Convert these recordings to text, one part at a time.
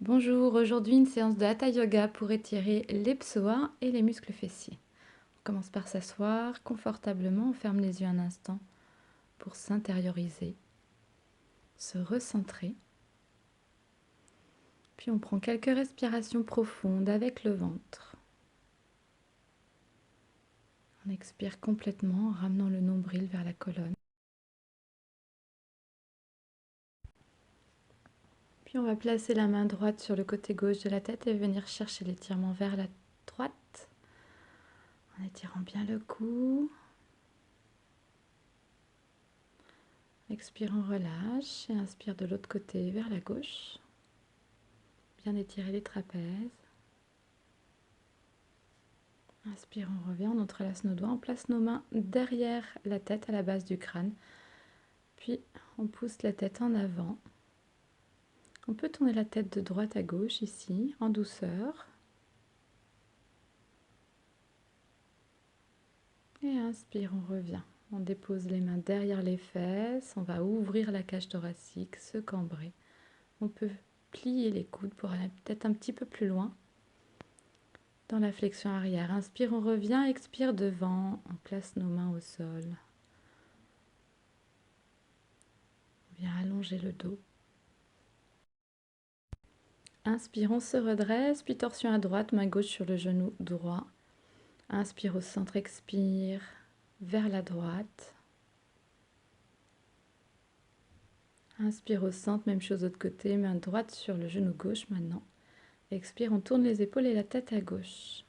Bonjour, aujourd'hui une séance de Hatha Yoga pour étirer les psoas et les muscles fessiers. On commence par s'asseoir confortablement, on ferme les yeux un instant pour s'intérioriser, se recentrer. Puis on prend quelques respirations profondes avec le ventre. On expire complètement en ramenant le nombril vers la colonne. Puis on va placer la main droite sur le côté gauche de la tête et venir chercher l'étirement vers la droite en étirant bien le cou. Expire, on relâche et inspire de l'autre côté vers la gauche. Bien étirer les trapèzes. Inspire, on revient, on entrelace nos doigts, on place nos mains derrière la tête, à la base du crâne. Puis on pousse la tête en avant. On peut tourner la tête de droite à gauche ici, en douceur. Et inspire, on revient. On dépose les mains derrière les fesses, on va ouvrir la cage thoracique, se cambrer. On peut plier les coudes pour aller peut-être un petit peu plus loin dans la flexion arrière. Inspire, on revient, expire devant, on place nos mains au sol. On vient allonger le dos. Inspire, on se redresse, puis torsion à droite, main gauche sur le genou droit. Inspire au centre, expire vers la droite. Inspire au centre, même chose de l'autre côté, main droite sur le genou gauche maintenant. Expire, on tourne les épaules et la tête à gauche.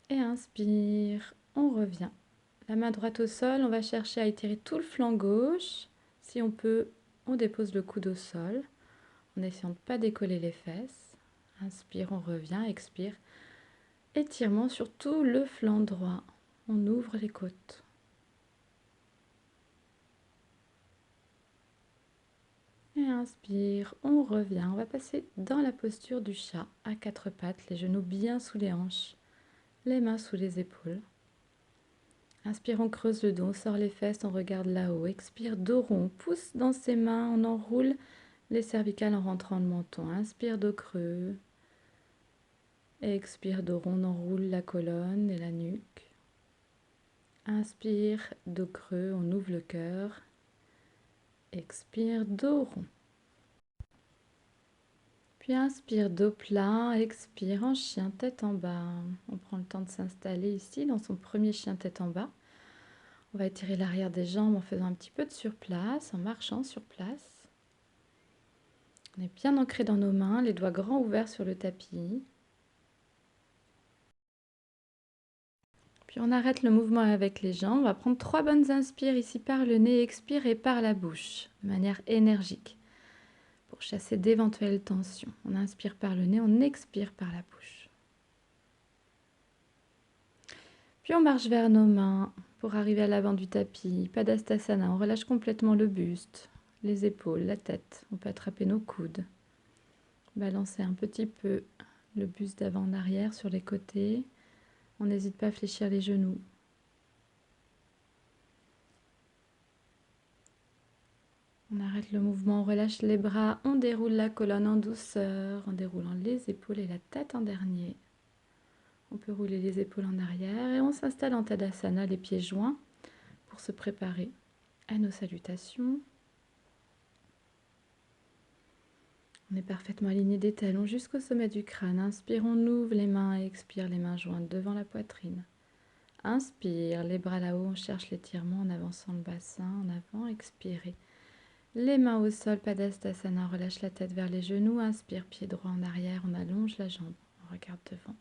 Et inspire, on revient. La main droite au sol, on va chercher à étirer tout le flanc gauche. Si on peut, on dépose le coude au sol, en essayant de ne pas décoller les fesses. Inspire, on revient, expire. Étirement sur tout le flanc droit. On ouvre les côtes. Et inspire, on revient. On va passer dans la posture du chat, à quatre pattes, les genoux bien sous les hanches, les mains sous les épaules. Inspire, on creuse le dos, on sort les fesses, on regarde là-haut. Expire, dos rond, on pousse dans ses mains, on enroule les cervicales en rentrant le menton. Inspire, dos creux. Expire, dos rond, on enroule la colonne et la nuque. Inspire, dos creux, on ouvre le cœur. Expire, dos rond. Puis inspire, dos plat, expire en chien tête en bas. On prend le temps de s'installer ici dans son premier chien tête en bas. On va étirer l'arrière des jambes en faisant un petit peu de surplace, en marchant sur place. On est bien ancré dans nos mains, les doigts grands ouverts sur le tapis. Puis on arrête le mouvement avec les jambes. On va prendre 3 bonnes inspires ici par le nez, expire et par la bouche, de manière énergique, pour chasser d'éventuelles tensions. On inspire par le nez, on expire par la bouche. Puis on marche vers nos mains pour arriver à l'avant du tapis. Padastasana, on relâche complètement le buste, les épaules, la tête. On peut attraper nos coudes. Balancer un petit peu le buste d'avant en arrière sur les côtés. On n'hésite pas à fléchir les genoux. On arrête le mouvement, on relâche les bras, on déroule la colonne en douceur, en déroulant les épaules et la tête en dernier. On peut rouler les épaules en arrière et on s'installe en Tadasana, les pieds joints, pour se préparer à nos salutations. On est parfaitement aligné des talons jusqu'au sommet du crâne. Inspire, on ouvre les mains et expire, les mains jointes devant la poitrine. Inspire, les bras là-haut, on cherche l'étirement en avançant le bassin, en avant, expirez. Les mains au sol, Padastasana, on relâche la tête vers les genoux, inspire, pied droit en arrière, on allonge la jambe, on regarde devant.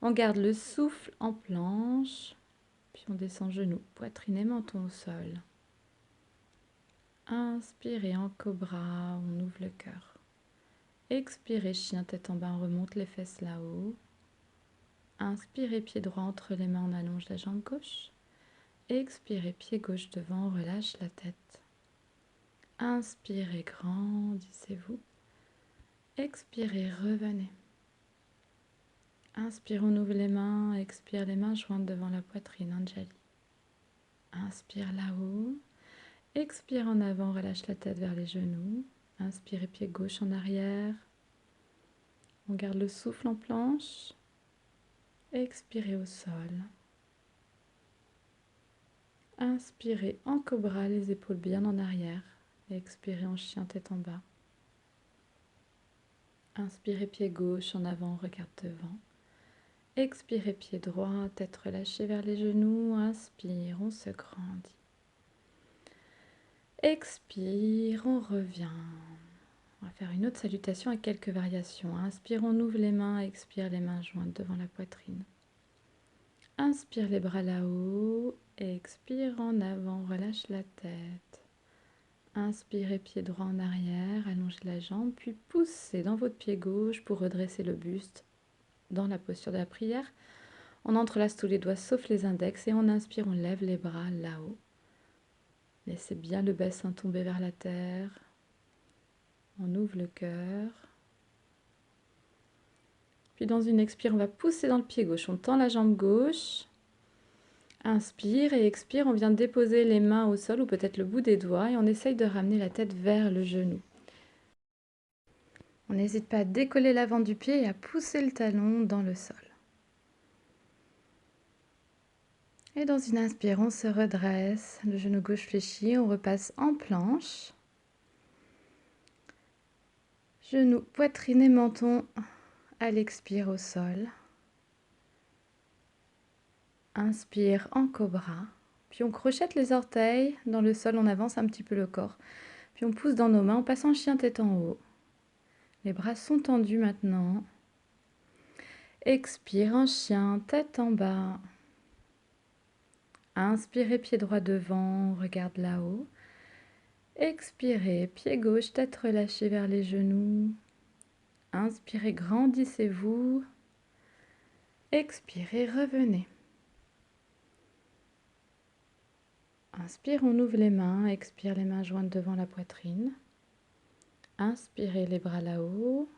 On garde le souffle en planche, puis on descend genoux, poitrine et menton au sol. Inspirez en cobra, on ouvre le cœur. Expirez, chien tête en bas, on remonte les fesses là-haut. Inspirez, pied droit entre les mains, on allonge la jambe gauche. Expirez, pied gauche devant, on relâche la tête. Inspirez, grandissez-vous. Expirez, revenez. Inspire, on ouvre les mains. Expire, les mains jointes devant la poitrine, Anjali. Inspire là-haut. Expire en avant, relâche la tête vers les genoux. Inspirez pied gauche en arrière. On garde le souffle en planche. Expirez au sol. Inspirez en cobra, les épaules bien en arrière. Expirez en chien, tête en bas. Inspirez pied gauche en avant, regarde devant. Expirez pied droit, tête relâchée vers les genoux. Inspire, on se grandit. Expire, on revient. On va faire une autre salutation avec quelques variations. Inspire, on ouvre les mains. Expire, les mains jointes devant la poitrine. Inspire les bras là-haut. Expire en avant, relâche la tête. Inspirez pied droit en arrière, allongez la jambe, puis poussez dans votre pied gauche pour redresser le buste dans la posture de la prière. On entrelace tous les doigts sauf les index et on inspire, on lève les bras là-haut. Laissez bien le bassin tomber vers la terre. On ouvre le cœur. Puis dans une expire, on va pousser dans le pied gauche. On tend la jambe gauche. Inspire et expire. On vient déposer les mains au sol ou peut-être le bout des doigts et on essaye de ramener la tête vers le genou. On n'hésite pas à décoller l'avant du pied et à pousser le talon dans le sol. Et dans une inspire, on se redresse, le genou gauche fléchi, on repasse en planche. Genou, poitrine et menton à l'expire au sol. Inspire en cobra. Puis on crochette les orteils dans le sol, on avance un petit peu le corps. Puis on pousse dans nos mains, on passe en chien tête en haut. Les bras sont tendus maintenant. Expire en chien, tête en bas. Inspirez, pied droit devant, on regarde là-haut. Expirez, pied gauche, tête relâchée vers les genoux. Inspirez, grandissez-vous. Expirez, revenez. Inspire, on ouvre les mains. Expire, les mains jointes devant la poitrine. Inspirez, les bras là-haut.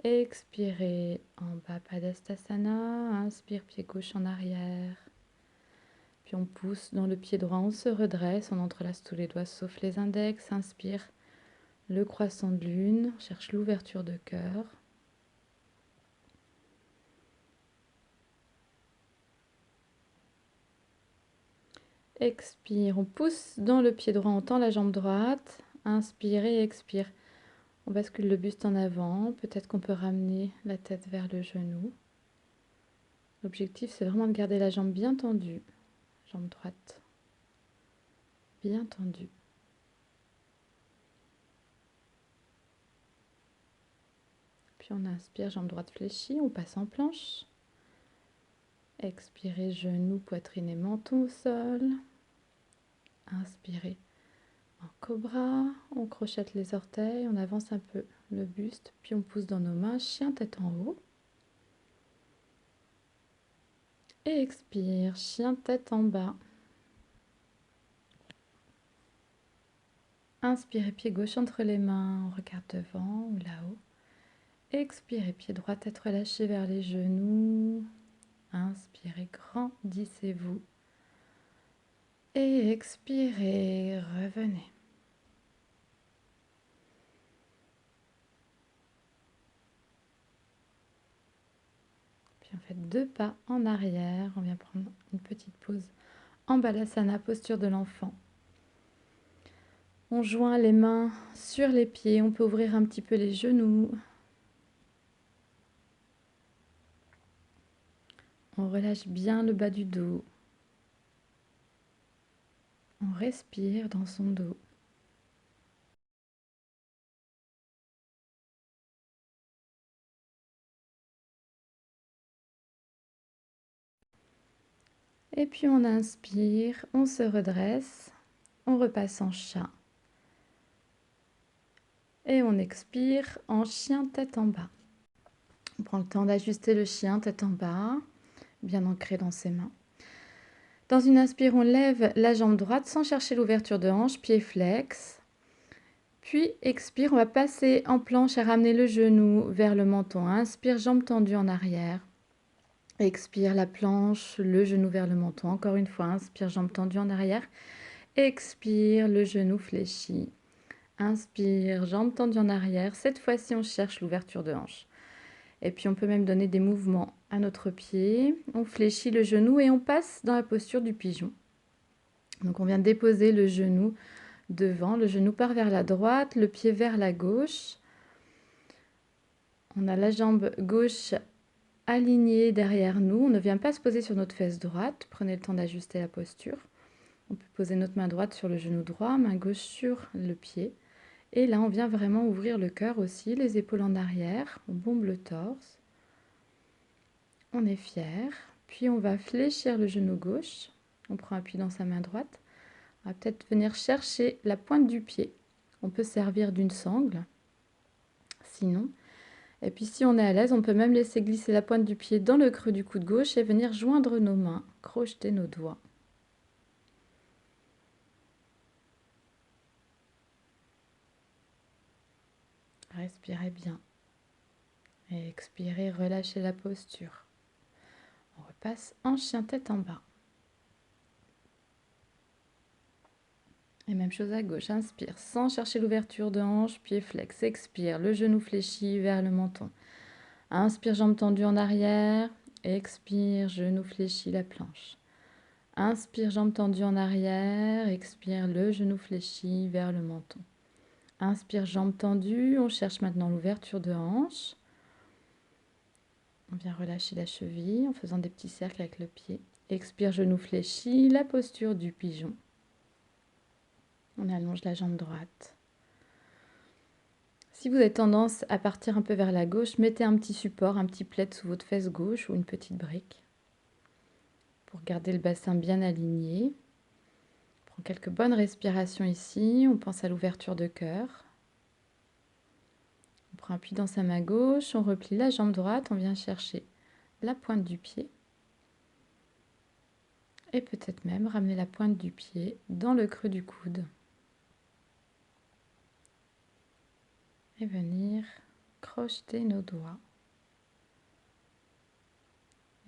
Expirez, en bas, Padastasana. Inspire, pied gauche en arrière. Puis on pousse dans le pied droit, on se redresse, on entrelace tous les doigts sauf les index. Inspire, le croissant de lune, on cherche l'ouverture de cœur. Expire, on pousse dans le pied droit, on tend la jambe droite. Inspire et expire. On bascule le buste en avant. Peut-être qu'on peut ramener la tête vers le genou. L'objectif, c'est vraiment de garder la jambe bien tendue. Jambe droite bien tendue. Puis on inspire, jambe droite fléchie, on passe en planche. Expirez, genoux, poitrine et menton au sol. Inspirez en cobra, on crochette les orteils, on avance un peu le buste, puis on pousse dans nos mains, chien tête en haut. Et expire, chien tête en bas. Inspirez, pied gauche entre les mains, on regarde devant ou là-haut. Expirez, pied droit, tête relâchée vers les genoux. Inspirez, grandissez-vous. Et expirez, revenez. Puis on fait 2 pas en arrière. On vient prendre une petite pause en Balasana, posture de l'enfant. On joint les mains sur les pieds. On peut ouvrir un petit peu les genoux. On relâche bien le bas du dos. On respire dans son dos. Et puis on inspire, on se redresse, on repasse en chat. Et on expire en chien tête en bas. On prend le temps d'ajuster le chien tête en bas, bien ancré dans ses mains. Dans une inspire, on lève la jambe droite sans chercher l'ouverture de hanche, pied flex. Puis expire, on va passer en planche à ramener le genou vers le menton. Inspire, jambe tendue en arrière. Expire la planche, le genou vers le menton. Encore une fois, inspire, jambe tendue en arrière. Expire, le genou fléchi. Inspire, jambes tendues en arrière. Cette fois-ci, on cherche l'ouverture de hanche. Et puis, on peut même donner des mouvements à notre pied. On fléchit le genou et on passe dans la posture du pigeon. Donc, on vient déposer le genou devant. Le genou part vers la droite, le pied vers la gauche. On a la jambe gauche alignée derrière nous. On ne vient pas se poser sur notre fesse droite. Prenez le temps d'ajuster la posture. On peut poser notre main droite sur le genou droit, main gauche sur le pied. Et là, on vient vraiment ouvrir le cœur aussi, les épaules en arrière. On bombe le torse. On est fier. Puis, on va fléchir le genou gauche. On prend appui dans sa main droite. On va peut-être venir chercher la pointe du pied. On peut servir d'une sangle. Sinon, et puis si on est à l'aise, on peut même laisser glisser la pointe du pied dans le creux du coude gauche et venir joindre nos mains, crocheter nos doigts. Respirez bien. Et expirez, relâchez la posture. On repasse en chien tête en bas. Et même chose à gauche, inspire sans chercher l'ouverture de hanche, pied flex, expire, le genou fléchi vers le menton. Inspire, jambes tendues en arrière, expire, genou fléchi, la planche. Inspire, jambes tendues en arrière, expire, le genou fléchi vers le menton. Inspire, jambes tendues, on cherche maintenant l'ouverture de hanche. On vient relâcher la cheville en faisant des petits cercles avec le pied. Expire, genou fléchi, la posture du pigeon. On allonge la jambe droite. Si vous avez tendance à partir un peu vers la gauche, mettez un petit support, un petit plaid sous votre fesse gauche ou une petite brique pour garder le bassin bien aligné. On prend quelques bonnes respirations ici. On pense à l'ouverture de cœur. On prend appui dans sa main gauche, on replie la jambe droite, on vient chercher la pointe du pied. Et peut-être même ramener la pointe du pied dans le creux du coude. Et venir crocheter nos doigts.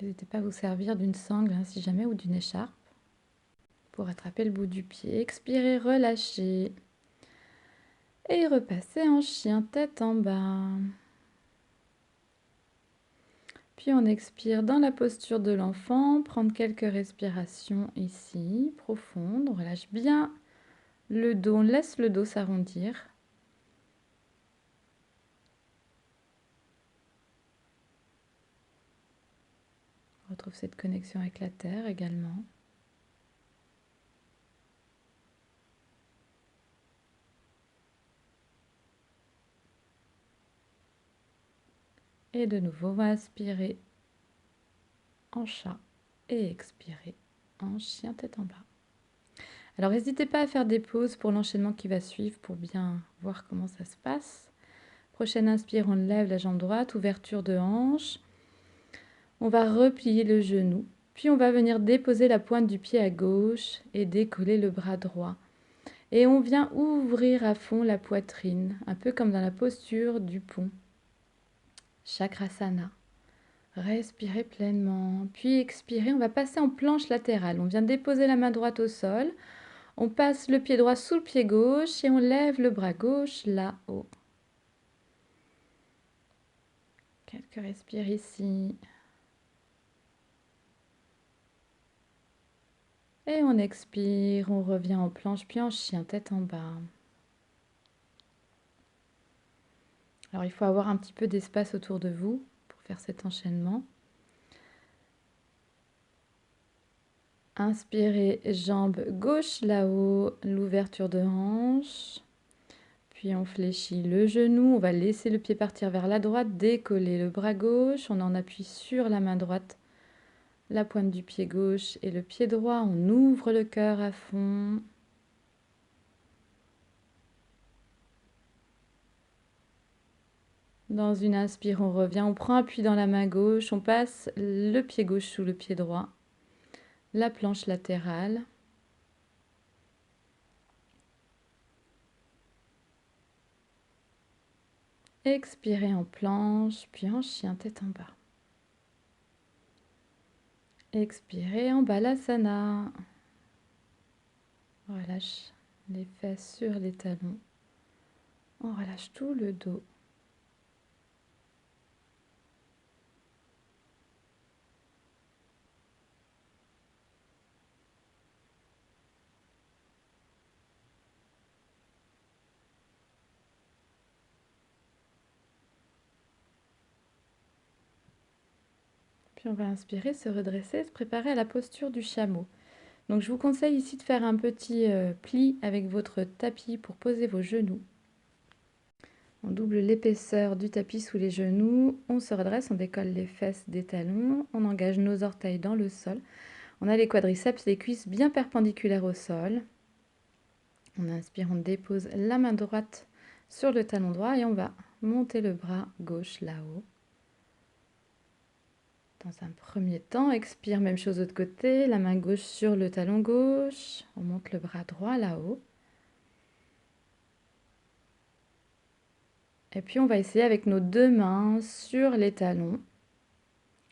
N'hésitez pas à vous servir d'une sangle si jamais ou d'une écharpe pour attraper le bout du pied. Expirez, relâchez. Et repassez en chien tête en bas. Puis on expire dans la posture de l'enfant, prendre quelques respirations ici, profondes. On relâche bien le dos, on laisse le dos s'arrondir. On retrouve cette connexion avec la terre également. Et de nouveau, on va inspirer en chat et expirer en chien tête en bas. Alors n'hésitez pas à faire des pauses pour l'enchaînement qui va suivre pour bien voir comment ça se passe. Prochaine inspire, on lève la jambe droite, ouverture de hanche. On va replier le genou, puis on va venir déposer la pointe du pied à gauche et décoller le bras droit. Et on vient ouvrir à fond la poitrine, un peu comme dans la posture du pont. Chakrasana. Respirez pleinement, puis expirez. On va passer en planche latérale. On vient déposer la main droite au sol. On passe le pied droit sous le pied gauche et on lève le bras gauche là-haut. Quelques respires ici. Et on expire, on revient en planche, puis en chien tête en bas. Alors il faut avoir un petit peu d'espace autour de vous pour faire cet enchaînement. Inspirez, jambe gauche là-haut, l'ouverture de hanche. Puis on fléchit le genou, on va laisser le pied partir vers la droite, décoller le bras gauche, on en appuie sur la main droite, la pointe du pied gauche et le pied droit, on ouvre le cœur à fond. Dans une inspire, on revient, on prend appui dans la main gauche, on passe le pied gauche sous le pied droit, la planche latérale. Expirez en planche, puis en chien tête en bas. Expirez en balasana. On relâche les fesses sur les talons. On relâche tout le dos. Puis on va inspirer, se redresser, se préparer à la posture du chameau. Donc je vous conseille ici de faire un petit pli avec votre tapis pour poser vos genoux. On double l'épaisseur du tapis sous les genoux, on se redresse, on décolle les fesses des talons, on engage nos orteils dans le sol. On a les quadriceps, les cuisses bien perpendiculaires au sol. On inspire, on dépose la main droite sur le talon droit et on va monter le bras gauche là-haut. Dans un premier temps, expire, même chose de l'autre côté, la main gauche sur le talon gauche, on monte le bras droit là-haut. Et puis on va essayer avec nos deux mains sur les talons.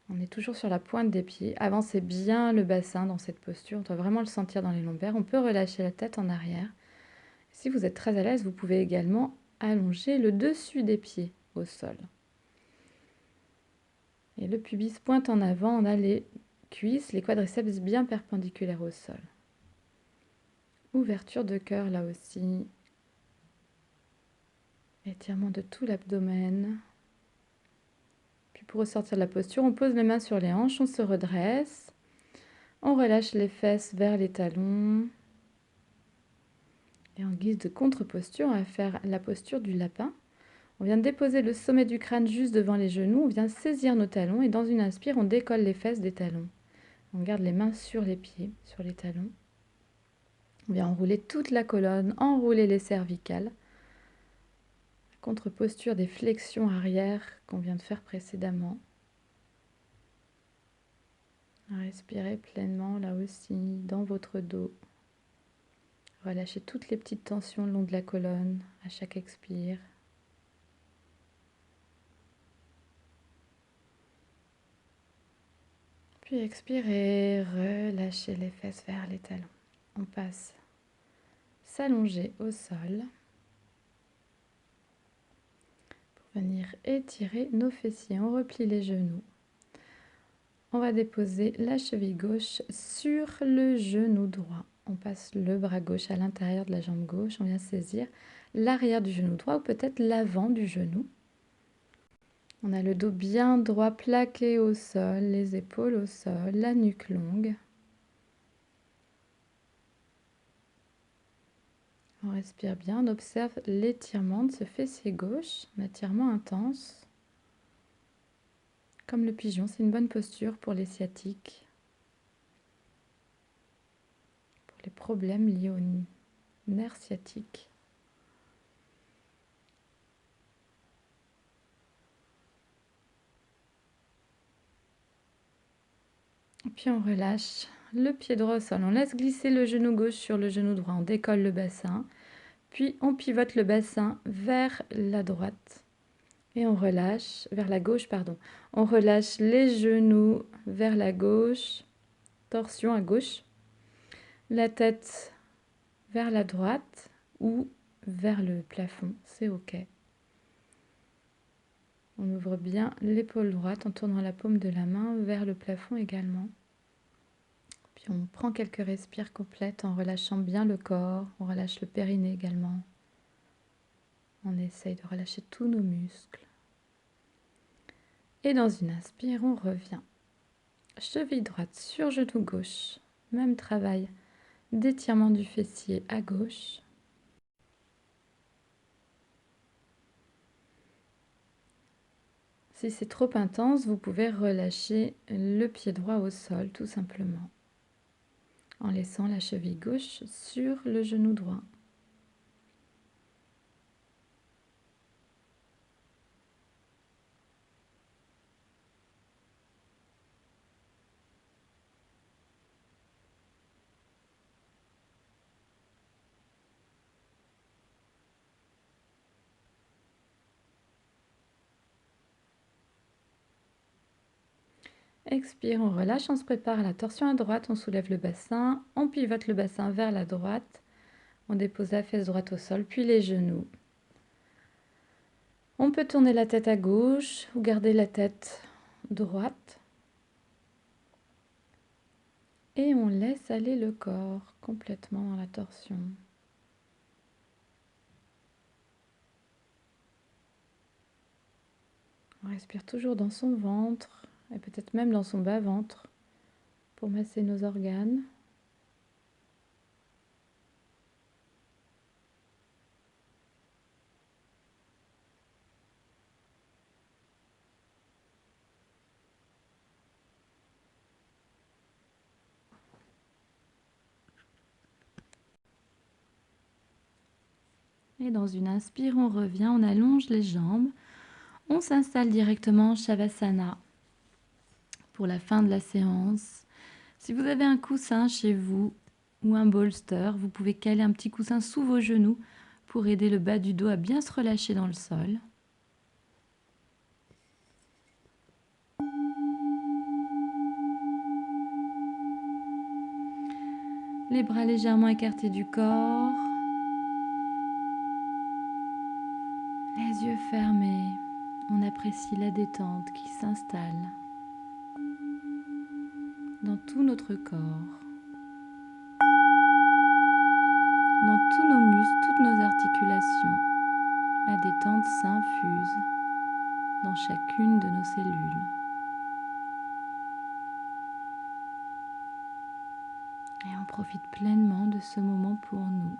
On est toujours sur la pointe des pieds. Avancez bien le bassin dans cette posture, on doit vraiment le sentir dans les lombaires. On peut relâcher la tête en arrière. Si vous êtes très à l'aise, vous pouvez également allonger le dessus des pieds au sol. Et le pubis pointe en avant, on a les cuisses, les quadriceps bien perpendiculaires au sol. Ouverture de cœur là aussi. Étirement de tout l'abdomen. Puis pour ressortir de la posture, on pose les mains sur les hanches, on se redresse. On relâche les fesses vers les talons. Et en guise de contre-posture, on va faire la posture du lapin. On vient de déposer le sommet du crâne juste devant les genoux. On vient saisir nos talons et dans une inspire, on décolle les fesses des talons. On garde les mains sur les pieds, sur les talons. On vient enrouler toute la colonne, enrouler les cervicales. Contre-posture des flexions arrière qu'on vient de faire précédemment. Respirez pleinement là aussi dans votre dos. Relâchez toutes les petites tensions le long de la colonne à chaque expire. Puis expirez, relâchez les fesses vers les talons. On passe s'allonger au sol pour venir étirer nos fessiers. On replie les genoux. On va déposer la cheville gauche sur le genou droit. On passe le bras gauche à l'intérieur de la jambe gauche. On vient saisir l'arrière du genou droit ou peut-être l'avant du genou. On a le dos bien droit plaqué au sol, les épaules au sol, la nuque longue. On respire bien, on observe l'étirement de ce fessier gauche, un étirement intense. Comme le pigeon, c'est une bonne posture pour les sciatiques, pour les problèmes liés aux nerfs sciatiques. Et puis on relâche le pied droit au sol. On laisse glisser le genou gauche sur le genou droit. On décolle le bassin. Puis on pivote le bassin vers la droite. Et on relâche, vers la gauche, pardon. On relâche les genoux vers la gauche. Torsion à gauche. La tête vers la droite ou vers le plafond. C'est OK. On ouvre bien l'épaule droite en tournant la paume de la main vers le plafond également. Puis on prend quelques respires complètes en relâchant bien le corps. On relâche le périnée également. On essaye de relâcher tous nos muscles. Et dans une inspire, on revient. Cheville droite sur genou gauche. Même travail d'étirement du fessier à gauche. Si c'est trop intense, vous pouvez relâcher le pied droit au sol tout simplement. En laissant la cheville gauche sur le genou droit. Expire, on relâche, on se prépare à la torsion à droite, on soulève le bassin, on pivote le bassin vers la droite. On dépose la fesse droite au sol, puis les genoux. On peut tourner la tête à gauche ou garder la tête droite. Et on laisse aller le corps complètement dans la torsion. On respire toujours dans son ventre et peut-être même dans son bas-ventre pour masser nos organes. Et dans une inspire, on revient, on allonge les jambes. On s'installe directement en Shavasana pour la fin de la séance. Si vous avez un coussin chez vous ou un bolster, vous pouvez caler un petit coussin sous vos genoux pour aider le bas du dos à bien se relâcher dans le sol. Les bras légèrement écartés du corps. Les yeux fermés. On apprécie la détente qui s'installe dans tout notre corps, dans tous nos muscles, toutes nos articulations. La détente s'infuse dans chacune de nos cellules. Et on profite pleinement de ce moment pour nous.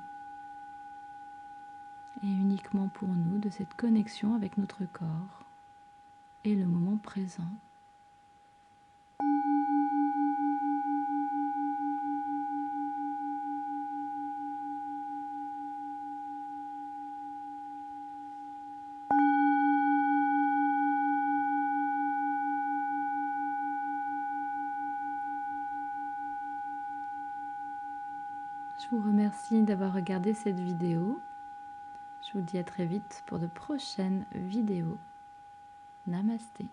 Et uniquement pour nous, de cette connexion avec notre corps et le moment présent. Je vous remercie d'avoir regardé cette vidéo. Je vous dis à très vite pour de prochaines vidéos. Namasté.